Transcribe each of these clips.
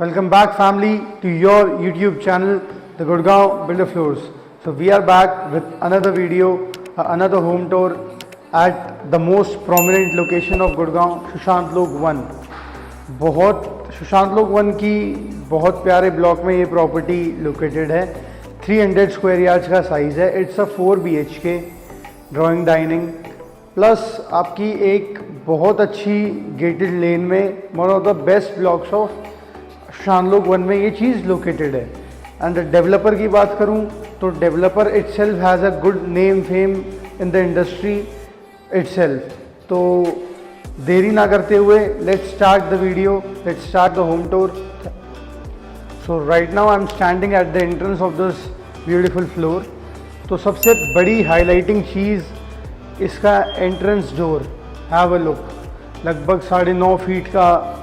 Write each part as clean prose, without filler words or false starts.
Welcome back, family, to your YouTube channel, the Gurgaon Builder Floors. So we are back with another video, another home tour at the most prominent location of Gurgaon, Sushant Lok 1. Sushant Lok 1 की बहुत प्यारे block में ये property located है. 300 square yards का size है. It's a 4 BHK drawing dining plus आपकी एक बहुत अच्छी गेटेड लेन में one of the best blocks of Sushant Lok 1 में ये चीज़ लोकेटेड है. एंड डेवलपर की बात करूं तो developer itself has a good name fame in the industry itself. तो देरी ना करते हुए let's start the video, let's start the home tour. So right now I am standing at the entrance of this beautiful floor. तो सबसे बड़ी highlighting चीज़ इसका entrance door. Have a look. लगभग 9.5 फीट का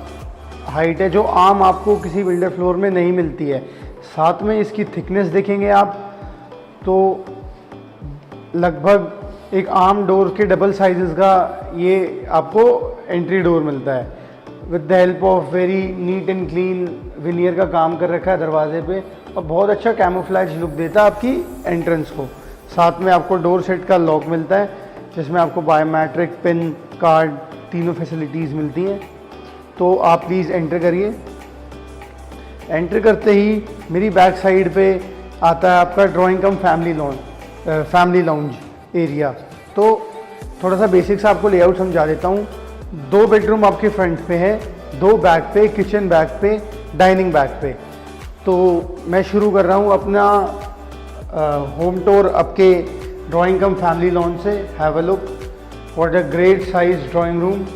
हाइट है जो आम आपको किसी बिल्डर फ्लोर में नहीं मिलती है. साथ में इसकी थिकनेस देखेंगे आप तो लगभग एक आम डोर के डबल साइजेस का ये आपको एंट्री डोर मिलता है with the help of very neat and clean veneer का काम कर रखा है दरवाजे पे और बहुत अच्छा कैमोफ्लेज लुक देता है आपकी एंट्रेंस को. साथ में आपको डोर सेट का लॉक मिलता है जिसमें आपको बायोमेट्रिक पिन कार्ड तीनों फैसिलिटीज़ मिलती हैं. तो आप प्लीज़ एंटर करिए. एंटर करते ही मेरी बैक साइड पे आता है आपका drawing cum family lounge area. तो थोड़ा सा बेसिक्स आपको लेआउट समझा देता हूँ. 2 बेडरूम आपके फ्रंट पे है, 2 बैक पे, किचन बैक पे, डाइनिंग बैक पे. तो मैं शुरू कर रहा हूँ अपना होम टूर आपके ड्राइंग कम फैमिली लॉन्च से. Have a look. What a great size drawing room.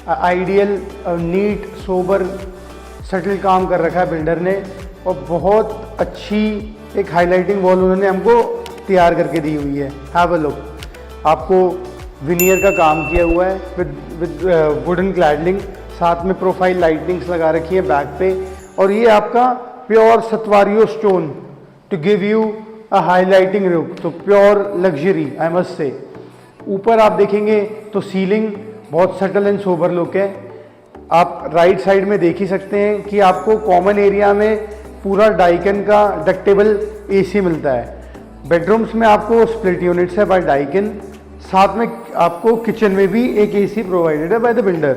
Ideal neat sober subtle काम कर रखा है बिल्डर ने और बहुत अच्छी एक हाईलाइटिंग वॉल उन्होंने हमको तैयार करके दी हुई है. Have a look. आपको विनियर का काम किया हुआ है विद वुडन क्लैडलिंग. साथ में प्रोफाइल लाइटिंग्स लगा रखी है बैक पे और ये आपका pure statuario stone to give you a highlighting look. तो pure luxury I must say. ऊपर आप देखेंगे तो सीलिंग बहुत सटल एंड सोबर लुक है. आप राइट साइड में देख ही सकते हैं कि आपको कॉमन एरिया में पूरा डाइकन का डक्टेबल AC मिलता है. बेडरूम्स में आपको स्प्लिट यूनिट्स है बाय डाइकन. साथ में आपको किचन में भी एक AC प्रोवाइडेड है बाय द बिल्डर.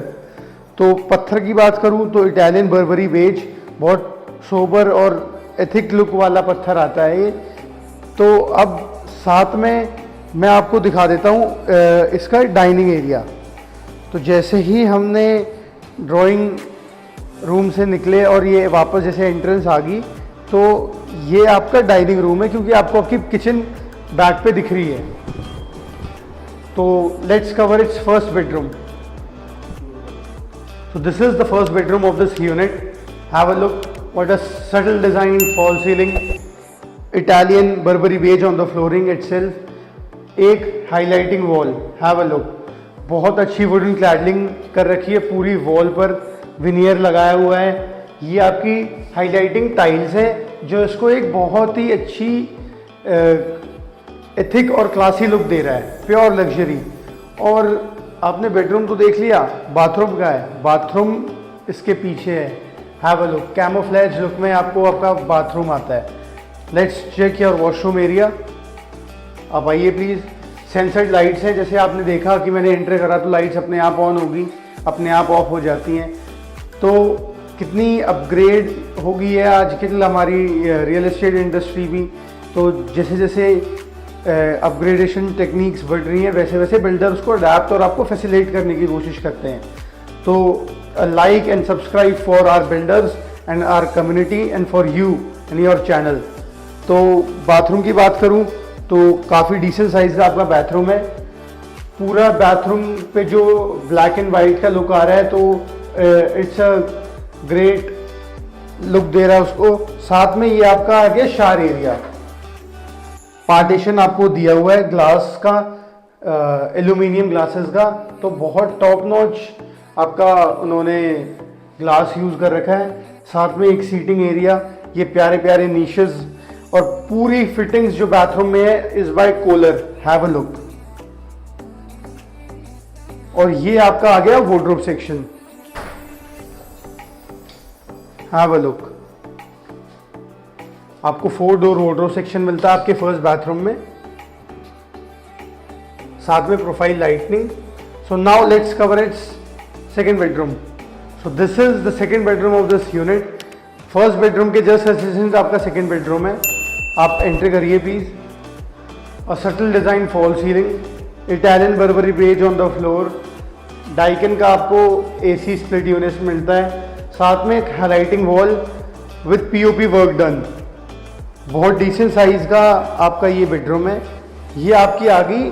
तो पत्थर की बात करूं तो इटालियन बर्बरी बेज बहुत सोबर और एथिक लुक वाला पत्थर आता है ये. तो अब साथ में मैं आपको दिखा देता हूँ इसका डाइनिंग एरिया. तो जैसे ही हमने ड्राइंग रूम से निकले और ये वापस जैसे एंट्रेंस आ गई तो ये आपका डाइनिंग रूम है क्योंकि आपको आपकी किचन बैक पे दिख रही है. तो let's cover it's first bedroom. So this is the first bedroom of this unit. Have a look. What a subtle design fall ceiling. Italian Burberry beige on the flooring itself. एक highlighting wall. Have a look. बहुत अच्छी wooden क्लैडलिंग कर रखी है पूरी wall पर. Veneer लगाया हुआ है. ये आपकी हाईलाइटिंग टाइल्स है जो इसको एक बहुत ही अच्छी एथिक और क्लासी लुक दे रहा है. Pure luxury. और आपने बेडरूम तो देख लिया. बाथरूम का है. बाथरूम इसके पीछे है. Have a look. Camouflage look में आपको आपका बाथरूम आता है. Let's check your washroom area. आप आइए प्लीज़. सेंसर्ड लाइट्स हैं. जैसे आपने देखा कि मैंने एंटर करा तो लाइट्स अपने आप ऑन होगी, अपने आप ऑफ हो जाती हैं. तो कितनी अपग्रेड हो गई है आजकल हमारी रियल एस्टेट इंडस्ट्री भी. तो जैसे जैसे अपग्रेडेशन टेक्निक्स बढ़ रही हैं वैसे वैसे बिल्डर उसको अडेप्ट और आपको फैसिलिटेट करने की कोशिश करते हैं. तो like and subscribe for our builders and our community and for you and your channel. तो बाथरूम की बात करूं तो काफ़ी डिसेंट साइज का आपका बाथरूम है. पूरा बाथरूम पे जो ब्लैक एंड वाइट का लुक आ रहा है तो इट्स अ ग्रेट लुक दे रहा है उसको. साथ में ये आपका आ गया शावर एरिया. पार्टीशन आपको दिया हुआ है ग्लास का, एल्यूमिनियम ग्लासेस का. तो बहुत टॉप नॉच आपका उन्होंने ग्लास यूज़ कर रखा है. साथ में एक सीटिंग एरिया. ये प्यारे प्यारे नीशेस और पूरी फिटिंग्स जो बाथरूम में है is by Kohler. Have a look. और ये आपका आ गया wardrobe section. Have a look. आपको 4 डोर वार्डरोब सेक्शन मिलता है आपके फर्स्ट बाथरूम में, साथ में profile lightning. So now let's cover its second bedroom. So this is the second bedroom of this unit. First bedroom के जस्ट एडजेसेंट आपका second bedroom है। आप एंटर करिए please. A subtle design fall ceiling, Italian Burberry beige on the floor, Daikin का आपको AC split unit मिलता है, साथ में एक highlighting wall with POP work done. बहुत डिसेंट साइज का आपका ये बेडरूम है। ये आपकी आ गई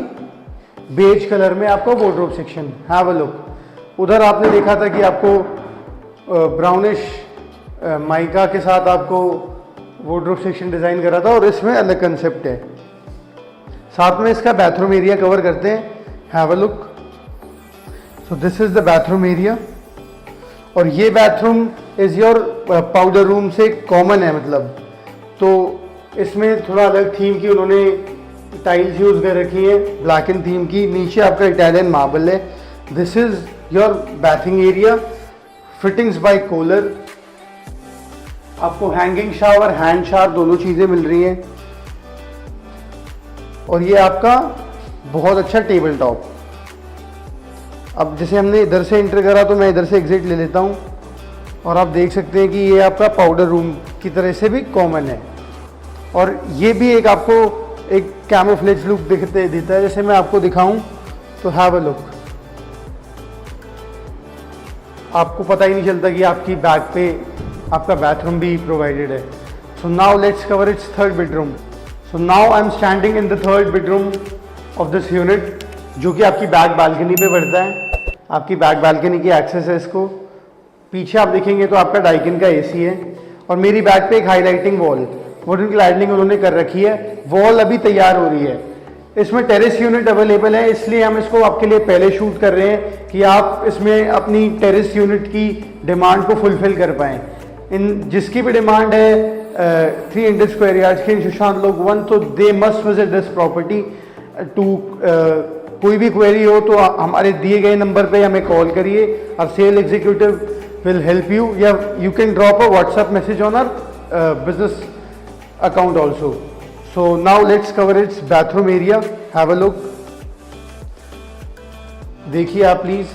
बेज कलर में आपका wardrobe section. Have a look. उधर आपने देखा था कि आपको ब्राउनिश माइका के साथ आपको वार्डरोब सेक्शन डिज़ाइन करा था, और इसमें अलग कंसेप्ट है। साथ में इसका बाथरूम एरिया कवर करते हैं। Have a look. So this is the bathroom area, और ये bathroom is your powder room से कॉमन है, मतलब तो इसमें थोड़ा अलग थीम की उन्होंने टाइल्स यूज कर रखी है, ब्लैक एंड थीम की। नीचे आपका इटालियन मार्बल है। This is your bathing area, fittings by Kohler. आपको हैंगिंग शावर, हैंड शावर दोनों चीजें मिल रही हैं। और ये आपका बहुत अच्छा टेबल टॉप। अब जैसे हमने इधर से एंटर करा तो मैं इधर से एग्जिट ले लेता हूँ, और आप देख सकते हैं कि ये आपका पाउडर रूम की तरह से भी कॉमन है। और ये भी एक आपको एक कैमोफ्लेज लुक देता है। जैसे मैं आपको दिखाऊं तो हैव अ लुक। आपको पता ही नहीं चलता कि आपकी बैक पे आपका बाथरूम भी प्रोवाइडेड है। सो now let's cover it's third bedroom. So now I am standing in the third bedroom of this unit, जो कि आपकी बैक बालकनी पे पड़ता है। आपकी बैक बालकनी की एक्सेस है इसको। पीछे आप देखेंगे तो आपका डाइकिन का एसी है, और मेरी बैक पे एक हाईलाइटिंग वॉल, वुडन क्लैडनिंग उन्होंने कर रखी है। वॉल अभी तैयार हो रही है। इसमें टेरेस यूनिट अवेलेबल है, इसलिए हम इसको आपके लिए पहले शूट कर रहे हैं कि आप इसमें अपनी टेरेस यूनिट की डिमांड को फुलफिल कर पाएँ। इन जिसकी भी डिमांड है 300 स्क्वायर यार्ड्स की इन सुशांत लोक 1, तो they must visit this property too. कोई भी क्वेरी हो तो हमारे दिए गए नंबर पे हमें कॉल करिए। और sale executive will help you. Yeah, you can drop a WhatsApp message on our business account also. So now let's cover its bathroom area. Have a look. देखिए आप प्लीज,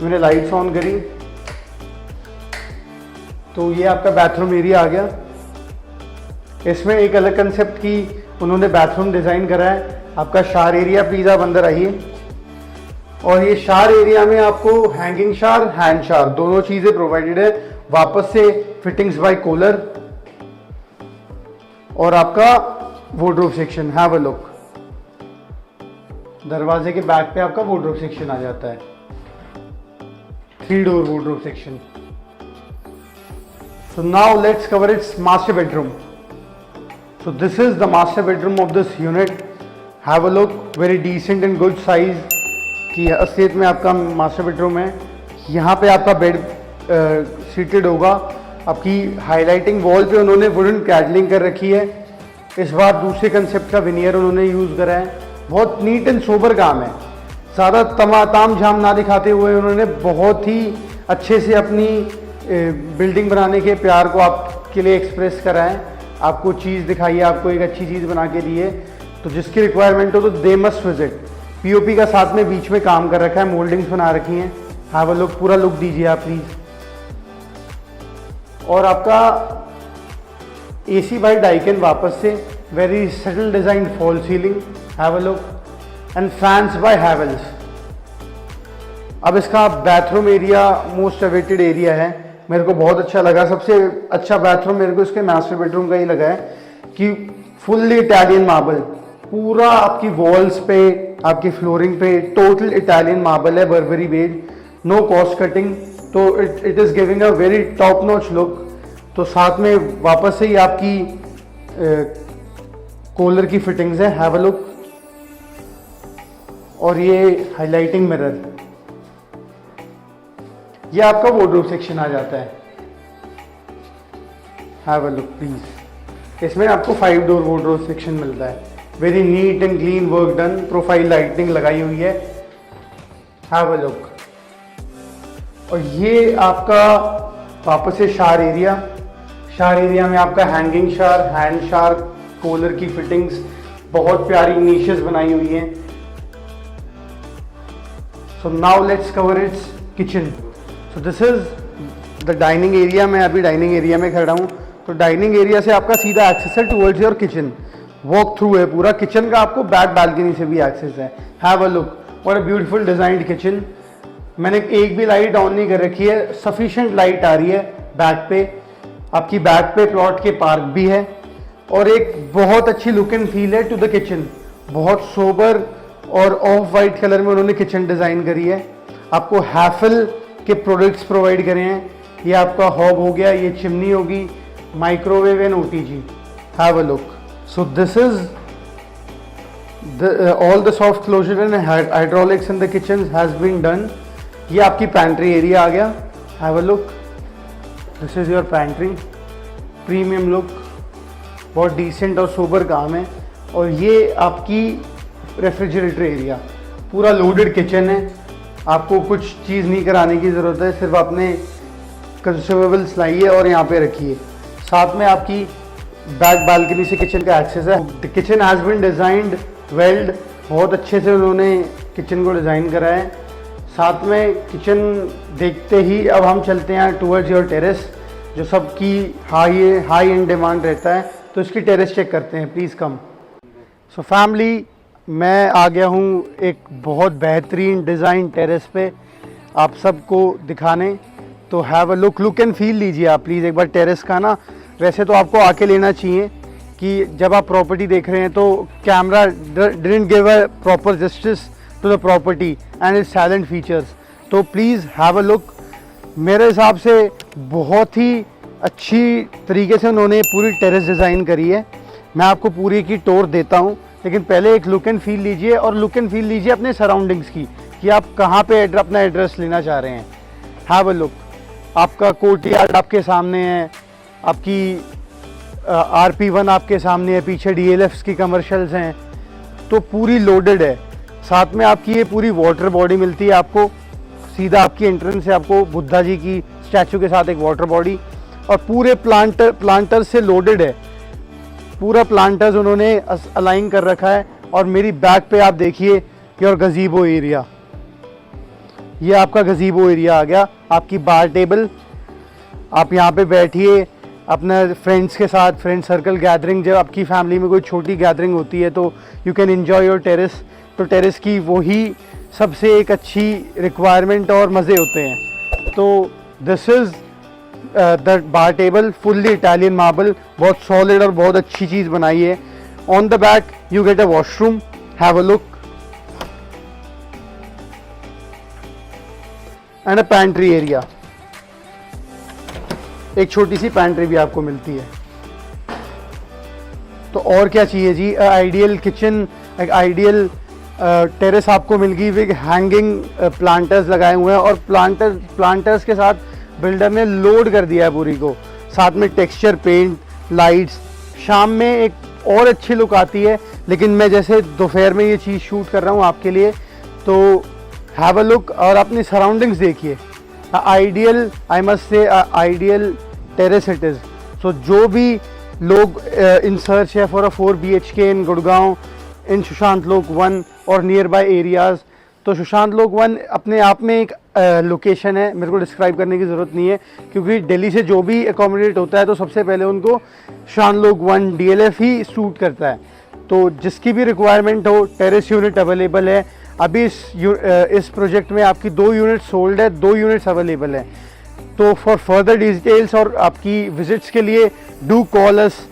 मैंने लाइट्स ऑन करी तो ये आपका bathroom area आ गया। इसमें एक अलग कंसेप्ट की उन्होंने बाथरूम डिजाइन करा है। आपका शावर एरिया, प्लीज आप अंदर आइए। और ये शावर एरिया में आपको हैंगिंग शावर, हैंड शावर दोनों चीजें प्रोवाइडेड है। वापस से फिटिंग्स बाय कोलर, और आपका wardrobe section. Have a look. दरवाजे के बैक पे आपका वार्डरोब सेक्शन आ जाता है, 3 door wardrobe section. So now let's cover its master bedroom. So this is the master bedroom of this unit. Have a look. Very decent and good size की असलियत में आपका मास्टर बेडरूम है। यहाँ पे आपका बेड सीटेड होगा। आपकी हाईलाइटिंग वॉल पे उन्होंने वुडन कैडलिंग कर रखी है। इस बार दूसरे कंसेप्ट का विनियर उन्होंने यूज़ करा है। बहुत नीट एंड सोबर काम है। ज़्यादा ताम झाम ना दिखाते हुए उन्होंने बहुत ही अच्छे से अपनी बिल्डिंग बनाने के प्यार को आपके लिए एक्सप्रेस करा है। आपको चीज़ दिखाई है, आपको एक अच्छी चीज़ बना के दी है, तो जिसकी रिक्वायरमेंट हो तो दे मस्ट विजिट। पीओपी का साथ में बीच में काम कर रखा है, मोल्डिंग्स बना रखी हैं। Have a look. पूरा लुक दीजिए आप प्लीज। और आपका एसी बाय डाइकन वापस से, very subtle design fall ceiling. Have a look. And fans by Havells. अब इसका bathroom area most awaited area है, मेरे को बहुत अच्छा लगा। सबसे अच्छा बाथरूम मेरे को इसके मास्टर बेडरूम का ही लगा है कि फुल्ली इटालियन मार्बल, पूरा आपकी वॉल्स पे, आपकी फ्लोरिंग पे टोटल इटालियन मार्बल है, Barbari beige, no cost cutting. तो it is giving a very top notch look. तो साथ में वापस से ही आपकी कॉलर की फिटिंग्स है। Have a look. और ये हाइलाइटिंग मिरर, ये आपका वार्डरोब सेक्शन आ जाता है। Have a look please. इसमें आपको 5 डोर वार्डरोब सेक्शन मिलता है। Very neat and clean work done, profile lighting लगाई हुई है। Have a look. और ये आपका वापस से शार एरिया में आपका हैंगिंग शार, हैंड शार, कॉलर की फिटिंग्स, बहुत प्यारी नीशेस बनाई हुई हैं। सो now let's cover it's kitchen. So this is the dining area. मैं अभी डाइनिंग एरिया में खड़ा हूँ। तो डाइनिंग एरिया से आपका सीधा एक्सेस है towards your kitchen. Walk through है पूरा किचन का, आपको बैक बालकनी से भी एक्सेस है। Have a look, what a beautiful designed kitchen. मैंने एक भी लाइट ऑन नहीं कर रखी है, सफिशिएंट लाइट आ रही है बैक पे। आपकी बैक पे प्लॉट के पार्क भी है और एक बहुत अच्छी लुक एंड फील है टू द किचन। बहुत सोबर और ऑफ वाइट कलर में उन्होंने किचन डिज़ाइन करी है। आपको हैफल के प्रोडक्ट्स प्रोवाइड करे हैं। ये आपका हॉब हो गया, ये चिमनी होगी, microwave and OTG. Have a look. So this is all the soft closure and hydraulics in the kitchen has been done. ये आपकी पैंट्री एरिया आ गया। Have a look, this is your pantry, premium look, बहुत decent और sober काम है। और ये आपकी रेफ्रिजरेटर एरिया, पूरा लोडेड किचन है। आपको कुछ चीज़ नहीं कराने की ज़रूरत है, सिर्फ अपने कंज्यूमेबल्स लाइए और यहाँ पे रखिए। साथ में आपकी बैक बालकनी से किचन का एक्सेस है। The kitchen has been designed weld, बहुत अच्छे से उन्होंने किचन को डिज़ाइन करा है। साथ में किचन देखते ही अब हम चलते हैं टुवर्ड्स योर टेरेस, जो सबकी हाई एंड डिमांड रहता है। तो इसकी टेरेस चेक करते हैं, प्लीज़ कम। सो फैमिली, मैं आ गया हूँ एक बहुत बेहतरीन डिज़ाइन टेरेस पे आप सबको दिखाने। तो have a look and feel लीजिए आप प्लीज़ एक बार टेरेस का ना। वैसे तो आपको आके लेना चाहिए कि जब आप प्रॉपर्टी देख रहे हैं तो camera didn't give a proper justice to the property and its silent features. तो प्लीज़ हैव अ लुक। मेरे हिसाब से बहुत ही अच्छी तरीके से उन्होंने पूरी टेरेस डिज़ाइन करी है। मैं आपको पूरी की टूर देता हूँ, लेकिन पहले एक लुक एंड फील लीजिए और लुक एंड फील लीजिए अपने सराउंडिंग्स की कि आप कहाँ पे अपना एड्रेस लेना चाह रहे हैं। Have a look. आपका कोर्ट यार्ड आपके सामने है, आपकी RP1 आपके सामने है, पीछे DLFs की कमर्शियल्स हैं, तो पूरी लोडेड है। साथ में आपकी ये पूरी वाटर बॉडी मिलती है आपको। सीधा आपकी एंट्रेंस से आपको बुद्धा जी की स्टैचू के साथ एक वाटर बॉडी, और पूरे प्लांटर से लोडेड है। पूरा प्लांटर्स उन्होंने अलाइन कर रखा है। और मेरी बैक पे आप देखिए योर गजीबो एरिया, ये आपका गजीबो एरिया आ गया। आपकी बार टेबल, आप यहाँ पे बैठिए अपने फ्रेंड्स के साथ, फ्रेंड सर्कल गैदरिंग, जब आपकी फैमिली में कोई छोटी गैदरिंग होती है तो you can enjoy your terrace. तो टेरेस की वही सबसे एक अच्छी रिक्वायरमेंट और मज़े होते हैं। तो this is the bar table, fully Italian marble, बहुत सॉलिड और बहुत अच्छी चीज़ बनाई है। On the back you get a washroom. Have a look and a pantry area. एक छोटी सी पैंट्री भी आपको मिलती है। तो और क्या चाहिए जी। आइडियल किचन, एक आइडियल टेरेस आपको मिल गई विद हैंगिंग प्लांटर्स लगाए हुए हैं। और प्लांटर्स के साथ बिल्डर ने लोड कर दिया है पूरी को। साथ में टेक्सचर पेंट, लाइट्स, शाम में एक और अच्छी लुक आती है। लेकिन मैं जैसे दोपहर में ये चीज़ शूट कर रहा हूँ आपके लिए, तो हैव अ लुक और अपनी सराउंडिंग्स देखिए। Ideal, I must say ideal terrace it is. So जो भी लोग इन सर्च है for a 4 BHK in Gurgaon, in Sushant Lok 1 और नियर बाय एरियाज़, तो सुशांत लोक 1 अपने आप में एक लोकेशन है, मेरे को डिस्क्राइब करने की ज़रूरत नहीं है, क्योंकि दिल्ली से जो भी एकोमोडेट होता है तो सबसे पहले उनको सुशांत लोक 1 DLF ही सूट करता है। तो जिसकी भी रिक्वायरमेंट हो, टेरेस यूनिट अवेलेबल है। अभी इस प्रोजेक्ट में आपकी 2 यूनिट सोल्ड है, 2 यूनिट्स अवेलेबल है। तो फॉर फर्दर डिटेल्स और आपकी विजिट्स के लिए डू कॉल अस।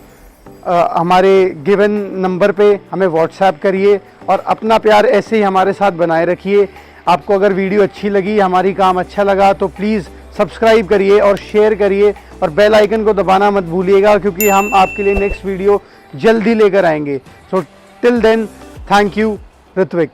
हमारे गिवन नंबर पे हमें व्हाट्सएप करिए और अपना प्यार ऐसे ही हमारे साथ बनाए रखिए। आपको अगर वीडियो अच्छी लगी, हमारी काम अच्छा लगा, तो प्लीज़ सब्सक्राइब करिए और शेयर करिए और बेल आइकन को दबाना मत भूलिएगा, क्योंकि हम आपके लिए नेक्स्ट वीडियो जल्दी लेकर आएंगे। So till then, thank you Ritwik.